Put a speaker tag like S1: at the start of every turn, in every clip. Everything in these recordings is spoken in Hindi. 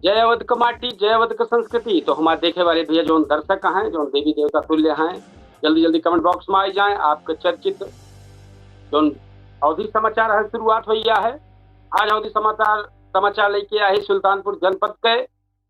S1: जय अवध क माटी, जय अवध क संस्कृति। तो हमारे देखे वाले भैया जो दर्शक हैं, जो देवी देवता तुल्य हैं, जल्दी जल्दी कमेंट बॉक्स में आ जाएं। आपके चर्चित जो अवधि समाचार है शुरुआत हो गया है। आज अवधि समाचार लेके आए सुल्तानपुर जनपद के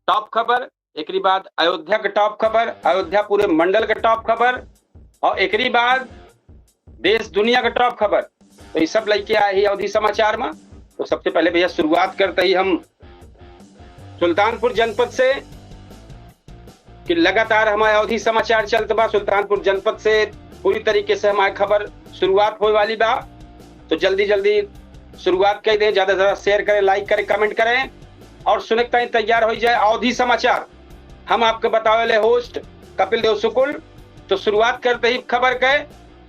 S1: टॉप खबर, एक बाद अयोध्या के टॉप खबर, अयोध्या पूरे मंडल के टॉप खबर और एक बाद देश दुनिया के टॉप खबर। तो ये सब लेके आए ही अवधि समाचार में। तो सबसे पहले भैया शुरुआत करते ही हम सुल्तानपुर जनपद से कि लगातार हमारे अवधि समाचार चलते बा। सुल्तानपुर जनपद से पूरी तरीके से हमारी खबर शुरुआत होने वाली बा। तो जल्दी जल्दी शुरुआत कर दें, ज्यादा से ज्यादा शेयर करें, लाइक करें, कमेंट करें और सुनने तक तैयार हो जाए अवधि समाचार। हम आपको बतावे वाले होस्ट कपिल देव शुक्ल। तो शुरुआत करते ही खबर के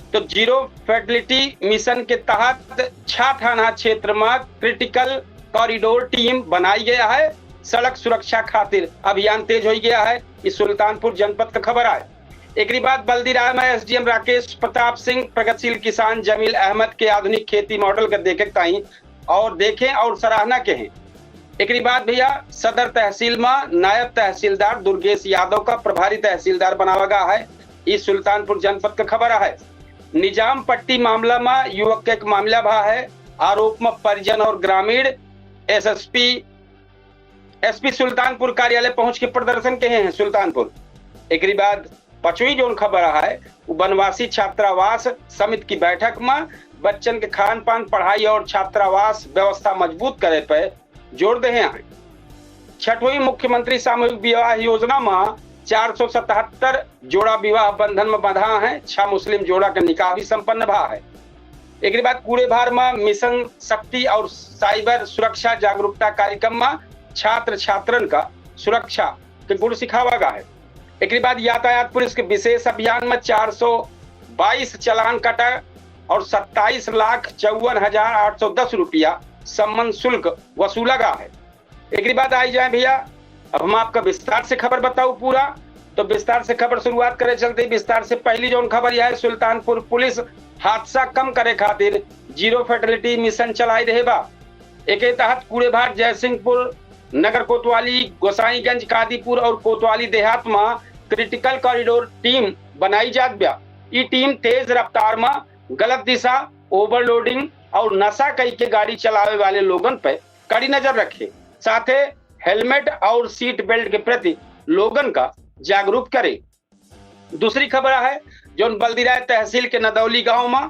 S1: तो जीरो फर्टिलिटी मिशन के तहत छा थाना क्षेत्र में क्रिटिकल कॉरिडोर टीम बनाई गया है। सड़क सुरक्षा खातिर अभियान तेज हो गया है। इस सुल्तानपुर जनपद का खबर है। एक बाद बल्दीराम में एसडीएम राकेश प्रताप सिंह प्रगतिशील किसान जमील अहमद के आधुनिक खेती मॉडल का देखें और सराहना के हैं। एक बाद भैया सदर तहसील में नायब तहसीलदार दुर्गेश यादव का प्रभारी तहसीलदार बनावा गया है। इस सुल्तानपुर जनपद का खबर है। निजाम पट्टी मामला में युवक का एक मामला भा है। आरोप में परिजन और ग्रामीण एसपी सुल्तानपुर कार्यालय पहुंच के प्रदर्शन के हैं सुल्तानपुर। एक बाद पचवी जो खबर है वनवासी छात्रावास समिति की बैठक में बच्चन के खान पान, पढ़ाई और छात्रावास व्यवस्था मजबूत करे पे जोर दे हैं। छठवीं मुख्यमंत्री सामूहिक विवाह योजना में 477 जोड़ा विवाह बंधन में बंधा है। 6 मुस्लिम जोड़ा का निकाह भी संपन्न भा है। एक बाद कूड़े भार में मिशन शक्ति और साइबर सुरक्षा जागरूकता कार्यक्रम में छात्र छात्रन का सुरक्षा के गुण सिखावा गया है। एक बाद यातायात पुलिस के विशेष अभियान में 422 चालान कटा और 27,54,810 रुपया सम्मान शुल्क वसूला गया है। एक बाद आई जाए भैया, अब हम आपका विस्तार से खबर बताऊं पूरा। तो विस्तार से खबर शुरुआत करे चलते विस्तार से पहली जो खबर यह है सुल्तानपुर पुलिस हादसा कम करे खातिर जीरो फर्टिलिटी मिशन चलाई रहे बा। एक तहत कूड़ेभार जयसिंहपुर नगर कोतवाली गोसाईगंज कादीपुर और कोतवाली देहात में क्रिटिकल कॉरिडोर टीम बनाई जात बा। ये टीम तेज रफ्तार में गलत दिशा, ओवरलोडिंग और नशा कई के गाड़ी चलावे वाले लोगन पे कड़ी नजर रखे, साथ ही हेलमेट और सीट बेल्ट के प्रति लोगन का जागरूक करे। दूसरी खबर है जो बल्दीराय तहसील के नदौली गांव में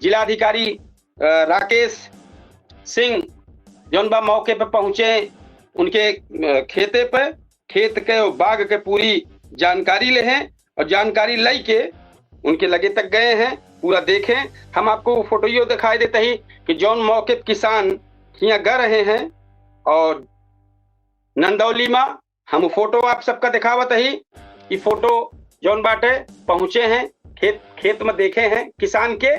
S1: जिलाधिकारी राकेश सिंह जो मौके पर पहुंचे, उनके खेत के बाग के पूरी जानकारी ले हैं और जानकारी लाई के उनके लगे तक गए हैं। पूरा देखें, हम आपको फोटो दिखाई देते ही कि जौन मौके किसान यहाँ गा रहे हैं और नंदौली में हम फोटो आप सबका दिखावत ही। ये फोटो जौन बाटे पहुंचे हैं खेत में देखे हैं किसान के।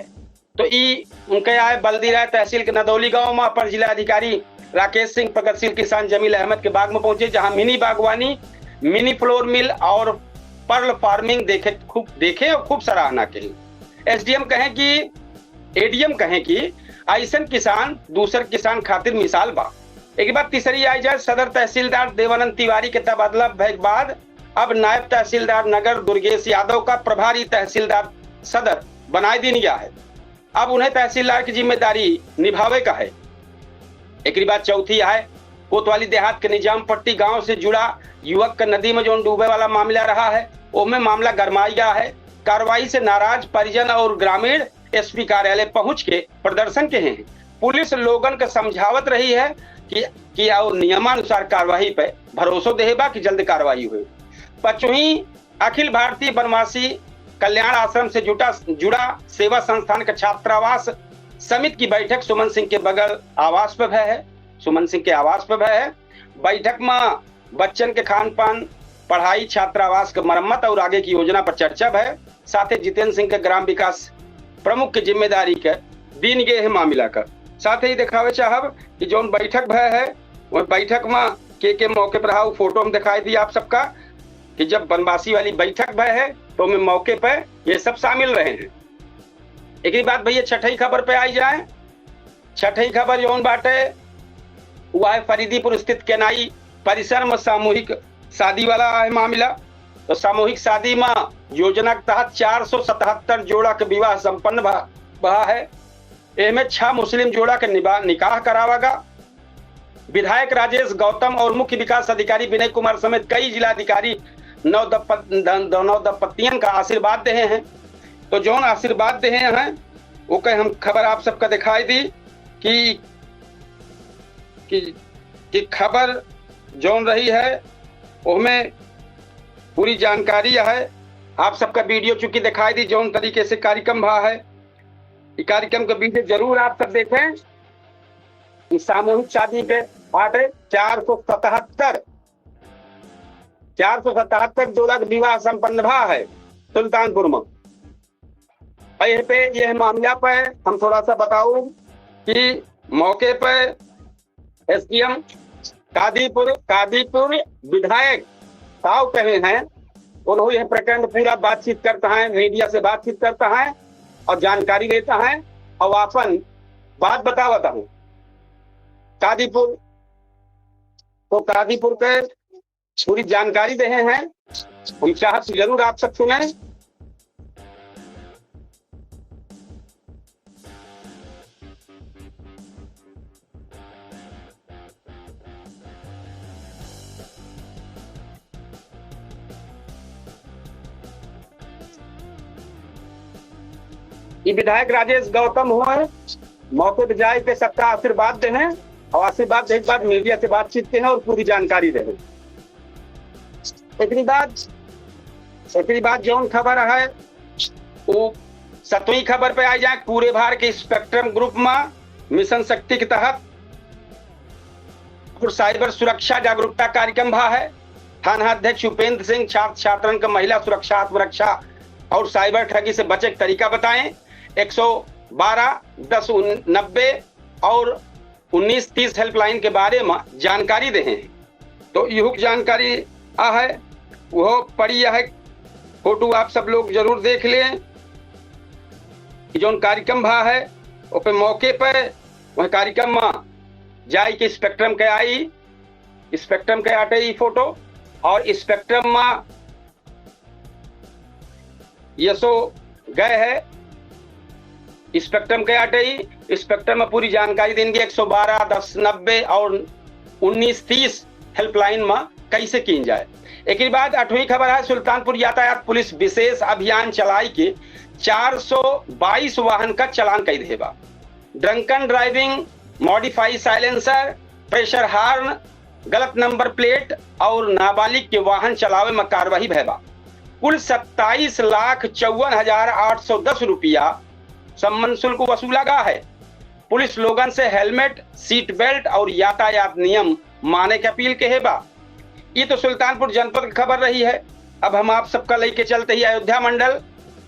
S1: तो ई उनके आए बल्दीराय तहसील के नदौली गांव में अपर जिलाधिकारी राकेश सिंह प्रगतिशील किसान जमील अहमद के बाग में पहुंचे, जहां मिनी बागवानी, मिनी फ्लोर मिल और पर्ल फार्मिंग देखे और खूब सराहना की। एसडीएम कहें कि एडीएम कहें कि ऐसन किसान दूसर किसान खातिर मिसाल बा। एक बात तीसरी आई जाए सदर तहसीलदार देवानंद तिवारी के तबादला के बाद अब नायब तहसीलदार नगर दुर्गेश यादव का प्रभारी तहसीलदार सदर बनाए दी गया है। अब उन्हें तहसीलदार की जिम्मेदारी निभावे का है। एक बात चौथी है कोतवाली देहात के निजाम पट्टी गांव से जुड़ा युवक का नदी में जो डूबे वाला मामला रहा है, उसमें मामला गरमाई गया है। कार्रवाई से नाराज परिजन और ग्रामीण एसपी कार्यालय पहुंच के प्रदर्शन के हैं। पुलिस लोगन का समझावत रही है कि और नियमानुसार कार्रवाई पे भरोसा देबा कि जल्द कार्रवाई हुई। 5वीं अखिल भारतीय वनवासी कल्याण आश्रम से जुड़ा सेवा संस्थान का छात्रावास समिति की बैठक सुमन सिंह के बगल आवास पे है। सुमन सिंह के आवास पे है। बैठक में बच्चन के खान पान, पढ़ाई, छात्रावास का मरम्मत और आगे की योजना पर चर्चा है। साथ ही जितेंद्र सिंह के ग्राम विकास प्रमुख की जिम्मेदारी के दीन गए है मामला का। साथ ही दिखावे चाहब कि जो बैठक है वो बैठक में के मौके पर रहा फोटो हम दिखाई दी आप सबका कि जब वनवासी वाली बैठक है तो में मौके पर ये सब शामिल रहे हैं। एक बात भैया छठी खबर पे आई जाए। छठी खबर जो बाटे हुआ है फरीदीपुर स्थित केनाई परिसर में सामूहिक शादी वाला है मामला। तो सामूहिक शादी में योजना के तहत 477 जोड़ा के विवाह संपन्न भा है। इनमें 6 मुस्लिम जोड़ा के निकाह करावागा। विधायक राजेश गौतम और मुख्य विकास अधिकारी विनय कुमार समेत कई जिलाधिकारी नौ दंपतियों का आशीर्वाद दे हैं। तो जौन आशीर्वाद दे हैं वो कहीं हम खबर आप सबका दिखाई दी कि खबर जौन रही है उसमें पूरी जानकारी है। आप सबका वीडियो चूंकि दिखाई दी जौन तरीके से कार्यक्रम भा है, ये कार्यक्रम का वीडियो जरूर आप सब देखें। सामूहिक शादी के बात है 477 जोड़ा का विवाह संपन्न भा है सुल्तानपुर में। पे यह मामला पे हम थोड़ा सा बताऊं कि मौके पर एसडीएम कादीपुर विधायक साहब कहे हैं, उन्होंने यह प्रकरण पूरा बातचीत करता है, मीडिया से बातचीत करता है और जानकारी लेता है और अपन बात बताता हूँ। कादीपुर के पूरी जानकारी दे हैं, हम चाहत जरूर आप सब सुने। ये विधायक राजेश गौतम हुए मौके पर जाए के सबका आशीर्वाद दे हैं और आशीर्वाद देने के बाद मीडिया से बातचीत के हैं और पूरी जानकारी दे हैं। एक बात जौन खबर है वो 7वीं खबर पे आ जाए। पूरे भारत के स्पेक्ट्रम ग्रुप में मिशन शक्ति के तहत और साइबर सुरक्षा जागरूकता कार्यक्रम भा है। थाना अध्यक्ष उपेंद्र सिंह छात्रन का महिला सुरक्षा, आत्मरक्षा और साइबर ठगी से बचे तरीका बताएं। 112-1090 और 1930 हेल्पलाइन के बारे में जानकारी दे हैं। तो यह जानकारी है वो पड़ी है, फोटो आप सब लोग जरूर देख लें। जो कार्यक्रम भा है वो पे मौके पर वह कार्यक्रम में जाई के स्पेक्ट्रम के आई, स्पेक्ट्रम के आटे फोटो और स्पेक्ट्रम में यसो गए है। स्पेक्ट्रम के आटे स्पेक्ट्रम में पूरी जानकारी देंगे। 112-1090 और 1930 हेल्पलाइन में कैसे की जाए। एक बाद 8वीं खबर है सुल्तानपुर यातायात पुलिस विशेष अभियान चलाई के 422 वाहन का चालान कई देबा। Drunken driving, modify silencer, pressure horn, गलत नंबर प्लेट और नाबालिग के वाहन चलावे में कार्रवाई भैबा। कुल 27,54,810 रुपया सम्मान शुल्क वसूला गया है। पुलिस लोगन से हेलमेट, सीट बेल्ट और यातायात नियम माने की अपील के हेबा। ये तो सुल्तानपुर जनपद की खबर रही है। अब हम आप सबका लेके चलते ही अयोध्या मंडल।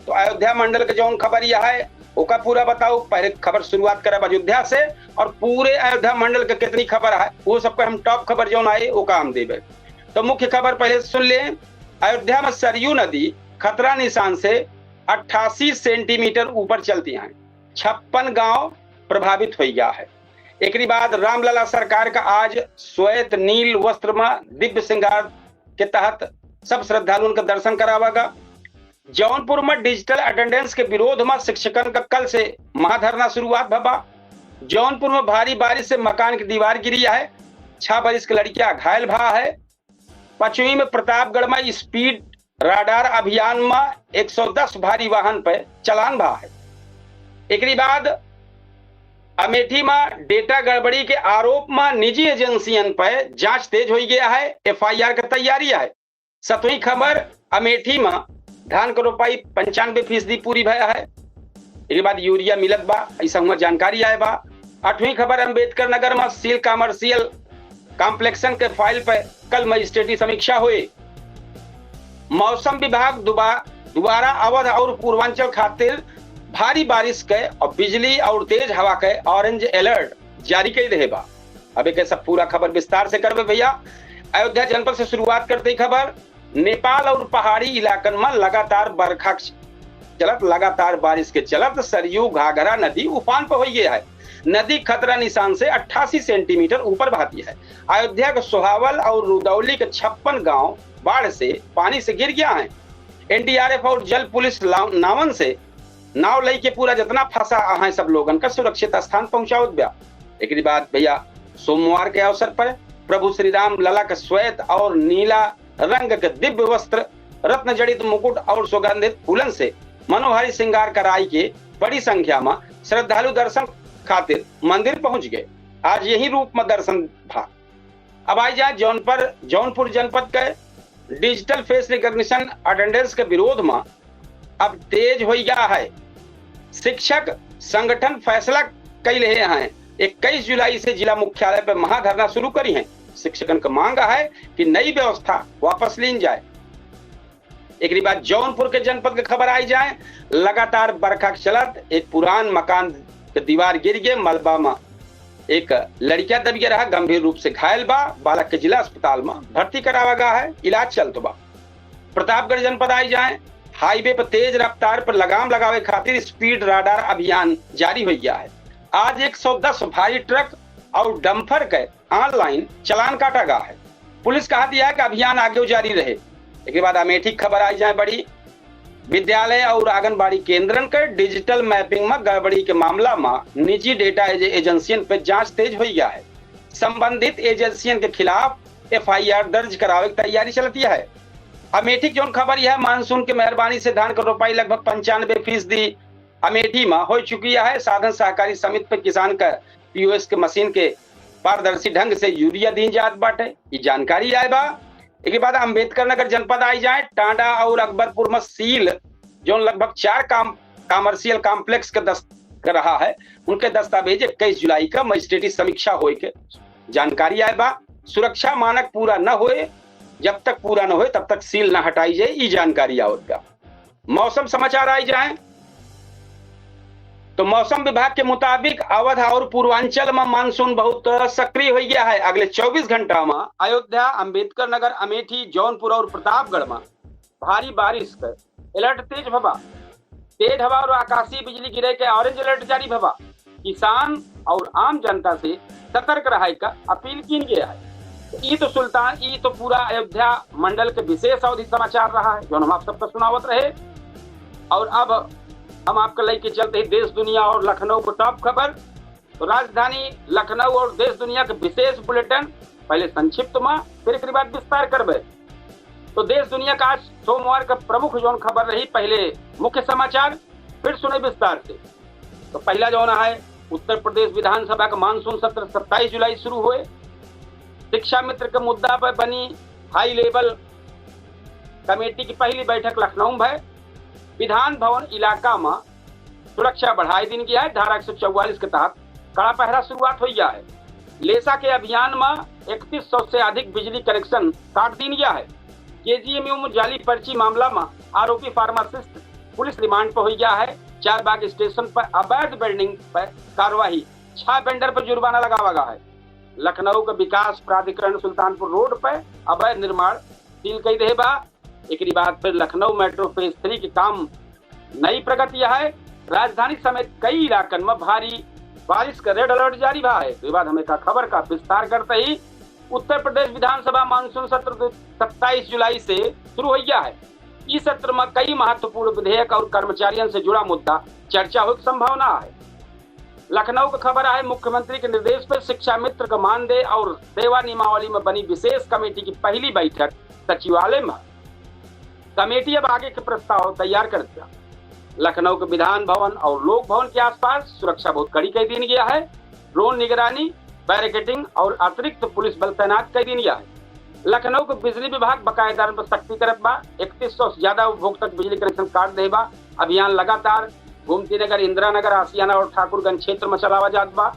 S1: तो अयोध्या मंडल के जो खबर यह है ओका पूरा बताओ। पहले खबर शुरुआत करब अयोध्या से और पूरे अयोध्या मंडल के कितनी खबर है वो सबका हम टॉप खबर जो आए ओका हम देवे। तो मुख्य खबर पहले सुन ले। अयोध्या में सरयू नदी खतरा निशान से 88 सेंटीमीटर ऊपर चलती है। 56 गांव प्रभावित हो गया है। एक बाद रामलला सरकार का आज श्वेत नील वस्त्र में दिव्य श्रृंगार के तहत सब श्रद्धालुओं का दर्शन करावागा। जौनपुर में डिजिटल अटेंडेंस के विरोध में शिक्षकन का कल से महाधरना शुरुआत भबा। जौनपुर में भारी बारिश से मकान की दीवार गिरी है। 6 बरिस की लड़कियां घायल भा है। पश्चिमी में प्रतापगढ़ में स्पीड राडार अभियान में 110 भारी वाहन पे चलान भा है। एक बाद अमेठी में डेटा गड़बड़ी के आरोप में निजी एजेंसियन पर जांच तेज हो गया है। एफआईआर की तैयारी है। 7वीं खबर अमेठी में धान की रोपाई 95% पूरी भया है। एक बाद यूरिया मिलत बा, ऐसा हुआ जानकारी आए बा। 8वीं खबर अम्बेडकर नगर में सील कमर्शियल कॉम्प्लेक्सन के फाइल पर कल मजिस्ट्रेटी समीक्षा हुई। मौसम विभाग दोबारा अवध और पूर्वांचल खातिर भारी बारिश के और बिजली और तेज हवा के ऑरेंज अलर्ट जारी कर रहे बा। अब एक सब पूरा खबर विस्तार से करबे भैया। अयोध्या जनपद से शुरुआत करते ही खबर। नेपाल और पहाड़ी इलाकन में लगातार बरखा चलत, लगातार बारिश के चलत सरयू घाघरा नदी उफान पर हो गया है। नदी खतरा निशान से 88 सेंटीमीटर ऊपर बहती है। अयोध्या के सोहावल और रुदौली के 56 गांव बाढ़ से पानी से गिर गया है। एनडीआरएफ और जल पुलिस नावन से नाव लई के पूरा जितना फंसा है सब लोगन का सुरक्षित स्थान पहुंचाओ दिया। एक बाद भैया सोमवार के अवसर पर प्रभु श्री राम लला के श्वेत और नीला रंग के दिव्य वस्त्र, रत्न जड़ित मुकुट और सुगंधित फूलन से मनोहारी श्रृंगार कराई के बड़ी संख्या में श्रद्धालु दर्शन खातिर मंदिर पहुंच गए। आज यही रूप में दर्शन था। अब आई जाए जौनपुर जनपद के डिजिटल फेस रिकॉग्निशन अटेंडेंस के विरोध में अब तेज हो गया है। शिक्षक संगठन फैसला कई रहे हैं 21 जुलाई से जिला मुख्यालय पर महाधरना शुरू करी है। शिक्षकन का मांग है कि नई व्यवस्था वापस ली जाए। एक बाद जौनपुर के जनपद की खबर आई जाए। लगातार बरखा चलत एक पुरान मकान के दीवार गिर गए, मलबा में एक लड़किया दब गया रहा, गंभीर रूप से घायल बा, बालक के जिला अस्पताल में भर्ती करावा गया है, इलाज चलत बा। प्रतापगढ़ जनपद आई जाए। हाईवे पर तेज रफ्तार पर लगाम लगावे खातिर स्पीड राडार अभियान जारी हो गया है। आज 110 भारी ट्रक और डंपर के ऑनलाइन चालान काटा गया है। पुलिस कहा दिया है कि अभियान आगे जारी रहे। एक बाद अमेठी खबर आई जाए बड़ी। विद्यालय और आंगनबाड़ी केंद्रन के डिजिटल मैपिंग में गड़बड़ी के मामला में निजी डेटा एजेंसियन पर जांच तेज हो गया है। संबंधित एजेंसियन के खिलाफ एफआईआर दर्ज करावे की तैयारी चलती है। अमेठी की खबर यह मानसून की मेहरबानी से धान की रोपाई लगभग 95% अमेठी में हो चुकी है। साधन सहकारी समिति पर किसान का पीओएस के मशीन के पारदर्शी ढंग से यूरिया दी जात बाटे, ये जानकारी आए बा। एक बाद अम्बेडकर नगर जनपद आई जाए। टांडा और अकबरपुर में सील जो लगभग 4 कॉमर्शियल कॉम्प्लेक्स के कर रहा है, उनके दस्तावेज 21 जुलाई का मजिस्ट्रेटी समीक्षा होए के जानकारी आए बा। सुरक्षा मानक पूरा न होए, जब तक पूरा न होए तब तक सील न हटाई जाए, ये जानकारी आवत। मौसम समाचार आई जाए तो मौसम विभाग के मुताबिक अवध और पूर्वांचल में मानसून बहुत सक्रिय हो गया है। अगले 24 घंटा में अयोध्या, अम्बेडकर नगर, अमेठी, जौनपुर और प्रतापगढ़ में भारी बारिश का अलर्ट तेज हवा और आकाशीय बिजली गिरे के ऑरेंज अलर्ट जारी भवा। किसान और आम जनता से सतर्क रहे का अपील की गया है। ये तो पूरा अयोध्या मंडल के विशेष अवधि समाचार रहा है जो हम आप सबको सुनावत रहे। और अब हम आपको लेके चलते हैं देश दुनिया और लखनऊ को टॉप खबर। तो राजधानी लखनऊ और देश दुनिया के विशेष बुलेटिन पहले संक्षिप्त में, फिर एक बाद विस्तार करबे। तो देश दुनिया का आज सोमवार का प्रमुख जोन खबर रही। पहले मुख्य समाचार, फिर सुने विस्तार से। तो पहला जोन है उत्तर प्रदेश विधानसभा का मानसून सत्र 27 जुलाई शुरू हुए। शिक्षा मित्र के मुद्दा पर बनी हाई लेवल कमेटी की पहली बैठक लखनऊ में है। विधान भवन इलाका में सुरक्षा बढ़ाई दी गया है। धारा 144 के तहत कड़ा पहरा शुरुआत हो गया है। लेसा के अभियान में 3100 से अधिक बिजली कनेक्शन काट दी गया है। केजीएमयू में जाली पर्ची मामला में आरोपी फार्मासिस्ट पुलिस रिमांड पर हो गया है। चारबाग स्टेशन पर अवैध बिल्डिंग पर कार्रवाई, 6 वेंडर पर जुर्माना लगावा गया है। लखनऊ का विकास प्राधिकरण सुल्तानपुर रोड पर अवैध निर्माण सील कई रहे बा। एक बाद फिर लखनऊ मेट्रो फेज 3 के काम नई प्रगति है। राजधानी समेत कई इलाकन में भारी बारिश का रेड अलर्ट जारी रहा है। तो बाद हमें का खबर का विस्तार करते ही उत्तर प्रदेश विधानसभा मानसून सत्र 27 जुलाई से शुरू हो गया है। इस सत्र में कई महत्वपूर्ण विधेयक और कर्मचारियों से जुड़ा मुद्दा चर्चा हो संभावना है। लखनऊ की खबर है मुख्यमंत्री के निर्देश पर शिक्षा मित्र का मानदेय और सेवा नियमावली में बनी विशेष कमेटी की पहली बैठक सचिवालय में। कमेटी अब आगे के प्रस्ताव तैयार कर दिया। लखनऊ के विधान भवन और लोक भवन के आसपास सुरक्षा बहुत कड़ी कर दी गया है। ड्रोन निगरानी, बैरिकेडिंग और अतिरिक्त पुलिस बल तैनात कर दी गया है। लखनऊ के बिजली विभाग बकायेदार पर सख्ती करत बा। 3100 से ज्यादा उपभोक्ता बिजली कनेक्शन काट दे बा। अभियान लगातार गोमती नगर, इंदिरा नगर, आसियाना और ठाकुरगंज क्षेत्र में चलावा जात बा।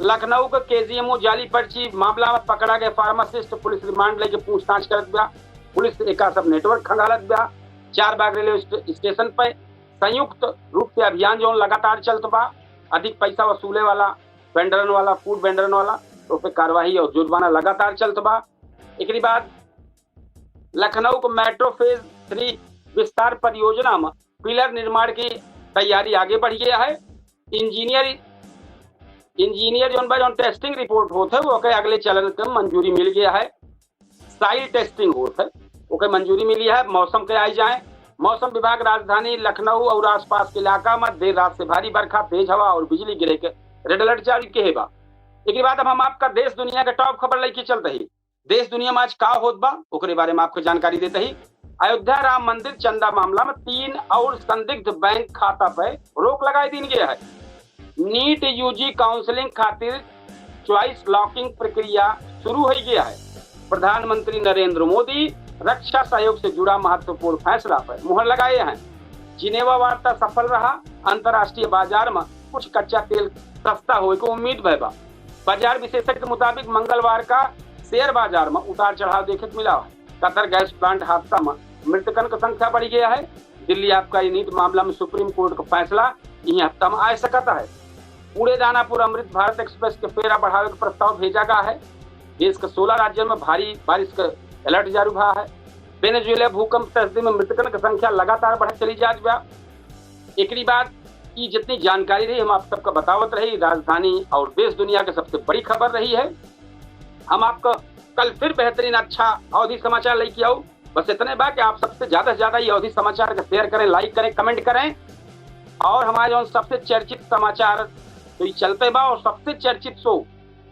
S1: लखनऊ के केजीएमओ जाली पर्ची मामला में पकड़ा गए फार्मासिस्ट पुलिस रिमांड लेके पूछताछ करत बा। पुलिस एक सब नेटवर्क खंगालत बा। चारबाग रेलवे स्टेशन पर संयुक्त रूप से अभियान जो लगातार चलत बा। अधिक पैसा वसूले वाला वेंडरन वाला, फूड वेंडरन वाला, तो पे कार्रवाई और जुर्माना लगातार चलत बा। एक बाद लखनऊ को मेट्रो फेज 3 विस्तार परियोजना में पिलर निर्माण की तैयारी आगे बढ़ गया है। इंजीनियर इंजीनियर जो टेस्टिंग रिपोर्ट होते है वो के अगले चरण के मंजूरी मिल गया है। साइल टेस्टिंग होता है ओके मंजूरी मिली है। मौसम के आई जाए, मौसम विभाग राजधानी लखनऊ और आसपास के इलाका में देर रात से भारी बरखा, तेज हवा और बिजली गिरे के रेड अलर्ट जारी के बा। एक बाद अब हम आपका देश दुनिया के टॉप खबर लेके चलते ही। देश दुनिया में आज का होत बा ओकरे बारे में आपको जानकारी देते ही। अयोध्या राम मंदिर चंदा मामला में 3 और संदिग्ध बैंक खाता पे रोक लगाई दी गया है। नीट यूजी काउंसलिंग खातिर चॉइस लॉकिंग प्रक्रिया शुरू हो गया है। प्रधानमंत्री नरेंद्र मोदी रक्षा सहयोग से जुड़ा महत्वपूर्ण फैसला पर मुहर लगाए हैं। जिनेवा वार्ता सफल रहा, अंतर्राष्ट्रीय बाजार में कुछ कच्चा तेल सस्ता होने की उम्मीद है। बाजार विशेषज्ञ के मुताबिक मंगलवार का शेयर बाजार में उतार चढ़ाव देखे मिला है। कतर गैस प्लांट हादसा में मृतकन की संख्या बढ़ गया है। दिल्ली आबकारी नीति मामला में सुप्रीम कोर्ट का फैसला यही हफ्ता में आ सकता है। पुणे दानापुर अमृत भारत एक्सप्रेस के फेरा बढ़ावे का प्रस्ताव भेजा गया है। देश के 16 राज्यों में भारी बारिश का अलर्ट जारी हुआ है। वेनेजुएला भूकंप तस्दी में मृतकन की संख्या लगातार बढ़ चली जा रही है। एक बाद की जितनी जानकारी रही हम आप सबका बतावत रही। राजधानी और देश दुनिया की सबसे बड़ी खबर रही है। हम आपको कल फिर बेहतरीन अच्छा अवधि समाचार लेके आओ। बस इतने बात कि आप सबसे ज्यादा से ज्यादा ये अवधि समाचार का शेयर करें, लाइक करें, कमेंट करें। और हमारे जो सबसे चर्चित समाचार तो ये चलते बा और सबसे चर्चित शो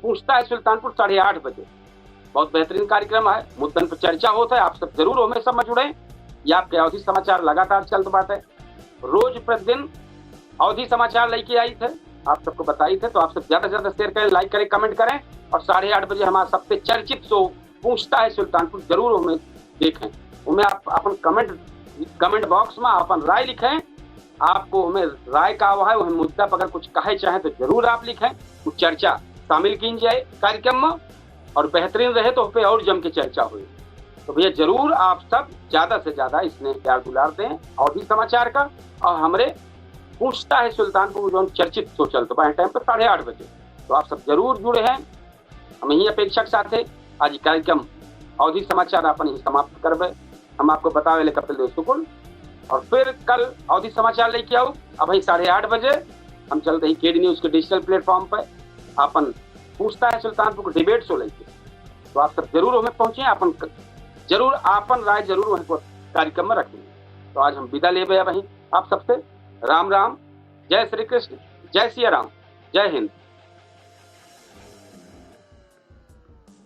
S1: पूछता है सुल्तानपुर 8:30 बजे। बहुत बेहतरीन कार्यक्रम है, मुद्दन पर चर्चा होता है। आप सब जरूर हमें समझ जुड़े। ये आपके अवधि समाचार लगातार चलते बात है। रोज प्रतिदिन अवधि समाचार लेके आई थे, आप सबको बताई थे। तो आप सब ज्यादा से ज्यादा शेयर करें, लाइक करें, कमेंट करें। और 8:30 बजे हमारा सबसे चर्चित शो पूछता है सुल्तानपुर जरूर हमें देखें। उनमें आप अपन कमेंट बॉक्स में अपन राय लिखें। आपको हमें राय का हुआ है वह मुद्दा पर अगर कुछ कहे चाहें तो जरूर आप लिखें। कुछ चर्चा शामिल की जाए कार्यक्रम में और बेहतरीन रहे तो पे और जम के चर्चा हुई। तो भैया जरूर आप सब ज्यादा से ज्यादा इसमें प्यार दुलार दें अवधि समाचार का। और हमारे पूछता है सुल्तानपुर जो चर्चित शो चलते टाइम पर 8:30 बजे। तो आप सब जरूर जुड़े हैं। हम यही अपेक्षा के साथ आज कार्यक्रम अवधि समाचार अपन ही समाप्त करबे। हम आपको बतावे ले कपिल देव सुकुल और फिर कल अवधि समाचार लेके आओ। अब 8:30 बजे हम चलते ही केडी न्यूज के डिजिटल प्लेटफॉर्म पर अपन पूछता है सुल्तानपुर को डिबेट शो लेके। तो आप सब जरूर हमें पहुंचे, अपन जरूर आपन राय जरूर वहीं कार्यक्रम में रखेंगे। तो आज हम विदा ले वहीं आप सबसे। राम राम, जय श्री कृष्ण, जय सिया राम, जय हिंद।